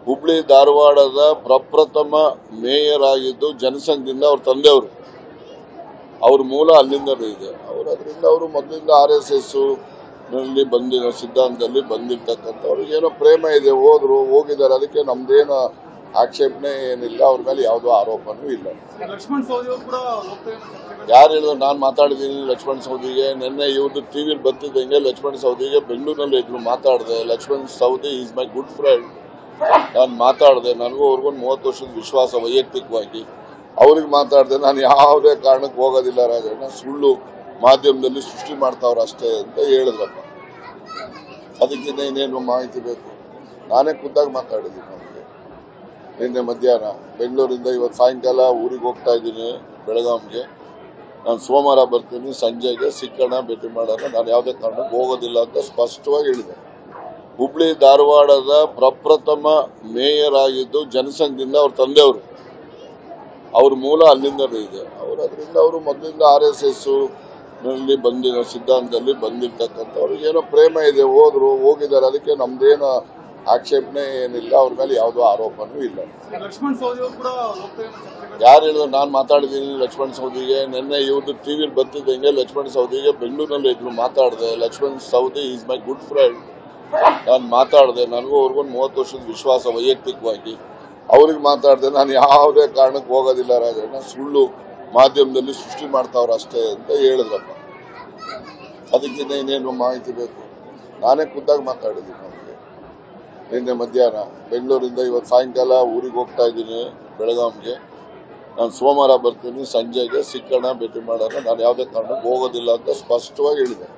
ಹುಬ್ಳಿ ಧಾರವಾಡದ ಪ್ರಪ್ರಥಮ ಮೇಯರ್ ಆಗಿದ್ದು ಜನಸಂಘದಿಂದ ಅವ್ರ ತಂದೆಯವರು. ಅವ್ರ ಮೂಲ ಅಲ್ಲಿಂದಲೂ ಇದೆ. ಅದರಿಂದ ಅವರು ಮೊದಲಿಂದ RSS ನಲ್ಲಿ ಬಂದಿರೋ ಸಿದ್ಧಾಂತದಲ್ಲಿ ಬಂದಿರ್ತಕ್ಕಂಥವ್ರು ಏನೋ ಪ್ರೇಮ ಇದೆ, ಹೋಗಿದ್ದಾರೆ. ಅದಕ್ಕೆ ನಮ್ದೇನು ಆಕ್ಷೇಪಣೆ ಏನಿಲ್ಲ, ಅವ್ರ ಮೇಲೆ ಯಾವುದೋ ಆರೋಪನೂ ಇಲ್ಲ. ಯಾರು ಹೇಳಿದ್ರು? ನಾನು ಮಾತಾಡಿದ್ದೀನಿ ಲಕ್ಷ್ಮಣ್ ಸವದಿಗೆ. ನಿನ್ನೆ ಇವ್ರದ್ದು ಟಿವಿಲಿ ಬರ್ತಿದ್ದಂಗೆ ಲಕ್ಷ್ಮಣ್ ಸವದಿಗೆ ಬೆಂಗಳೂರಿನಲ್ಲಿ ಇದ್ರು, ಮಾತಾಡಿದೆ. Laxman Savadi is my good friend. ನಾನು ಮಾತಾಡಿದೆ. ನನಗೂ ಅವ್ರಿಗೂ 30 ವರ್ಷದ ವಿಶ್ವಾಸ ವೈಯಕ್ತಿಕವಾಗಿ. ಅವ್ರಿಗೆ ಮಾತಾಡಿದೆ. ನಾನು ಯಾವುದೇ ಕಾರಣಕ್ಕೆ ಹೋಗೋದಿಲ್ಲ ರಾಜಣ್ಣ, ಸುಳ್ಳು ಮಾಧ್ಯಮದಲ್ಲಿ ಸೃಷ್ಟಿ ಮಾಡ್ತಾವ್ರ ಅಷ್ಟೇ ಅಂತ ಹೇಳಿದ್ರಪ್ಪ. ಅದಕ್ಕಿಂತ ಇನ್ನೇನು ಮಾಹಿತಿ ಬೇಕು? ನಾನೇ ಖುದ್ದಾಗಿ ಮಾತಾಡಿದ್ದೀನಿ. ನನಗೆ ನಿನ್ನೆ ಮಧ್ಯಾಹ್ನ ಬೆಂಗಳೂರಿಂದ ಇವತ್ತು ಸಾಯಂಕಾಲ ಊರಿಗೆ ಹೋಗ್ತಾ ಇದ್ದೀನಿ ಬೆಳಗಾಂಗೆ. ನಾನು ಸೋಮವಾರ ಬರ್ತೀನಿ, ಸಂಜೆಗೆ ಸಿಕ್ಕಣ, ಭೇಟಿ ಮಾಡೋಣ. ನಾನು ಯಾವುದೇ ಕಾರಣಕ್ಕೆ ಹೋಗೋದಿಲ್ಲ ಅಂತ ಸ್ಪಷ್ಟವಾಗಿ ಹೇಳಿದೆ. ಹುಬ್ಳಿ ಧಾರವಾಡದ ಪ್ರಪ್ರಥಮ ಮೇಯರ್ ಆಗಿದ್ದು ಜನಸಂಘದಿಂದ ಅವ್ರ ತಂದೆಯವರು. ಅವ್ರ ಮೂಲ ಅಲ್ಲಿಂದಲೂ ಇದೆ. ಅದರಿಂದ ಅವರು ಮೊದಲಿಂದ RSS ನಲ್ಲಿ ಬಂದಿರೋ ಸಿದ್ಧಾಂತದಲ್ಲಿ ಬಂದಿರ್ತಕ್ಕಂಥವ್ರು ಏನೋ ಪ್ರೇಮ ಇದೆ, ಹೋಗಿದ್ದಾರೆ. ಅದಕ್ಕೆ ನಮ್ದೇನು ಆಕ್ಷೇಪಣೆ ಏನಿಲ್ಲ, ಅವ್ರ ಮೇಲೆ ಯಾವುದೋ ಆರೋಪನೂ ಇಲ್ಲ. ಯಾರು ಹೇಳಿದ್ರು? ನಾನು ಮಾತಾಡಿದ್ದೀನಿ ಲಕ್ಷ್ಮಣ್ ಸವದಿಗೆ. ನಿನ್ನೆ ಇವ್ರದ್ದು ಟಿವಿಲಿ ಬರ್ತಿದ್ದಂಗೆ ಲಕ್ಷ್ಮಣ್ ಸವದಿಗೆ ಬೆಂಗಳೂರಿನಲ್ಲಿ ಇದ್ರು, ಮಾತಾಡಿದೆ. Laxman Savadi is my good friend. ನಾನು ಮಾತಾಡಿದೆ. ನನಗೂ ಅವ್ರಿಗೂ 30 ವರ್ಷದ ವಿಶ್ವಾಸ ವೈಯಕ್ತಿಕವಾಗಿ. ಅವ್ರಿಗೆ ಮಾತಾಡಿದೆ. ನಾನು ಯಾವುದೇ ಕಾರಣಕ್ಕೆ ಹೋಗೋದಿಲ್ಲ ರಾಜಣ್ಣ, ಸುಳ್ಳು ಮಾಧ್ಯಮದಲ್ಲಿ ಸೃಷ್ಟಿ ಮಾಡ್ತಾವ್ರ ಅಷ್ಟೇ ಅಂತ ಹೇಳಿದ್ರಪ್ಪ. ಅದಕ್ಕಿಂತ ಇನ್ನೇನು ಮಾಹಿತಿ ಬೇಕು? ನಾನೇ ಖುದ್ದಾಗಿ ಮಾತಾಡಿದ್ದೀನಿ. ನನಗೆ ನಿನ್ನೆ ಮಧ್ಯಾಹ್ನ ಬೆಂಗಳೂರಿಂದ ಇವತ್ತು ಸಾಯಂಕಾಲ ಊರಿಗೆ ಹೋಗ್ತಾ ಇದ್ದೀನಿ ಬೆಳಗಾಂಗೆ. ನಾನು ಸೋಮವಾರ ಬರ್ತೀನಿ, ಸಂಜೆಗೆ ಸಿಕ್ಕಣ, ಭೇಟಿ ಮಾಡೋಣ. ನಾನು ಯಾವುದೇ ಕಾರಣಕ್ಕೆ ಹೋಗೋದಿಲ್ಲ ಅಂತ ಸ್ಪಷ್ಟವಾಗಿ ಹೇಳಿದೆ.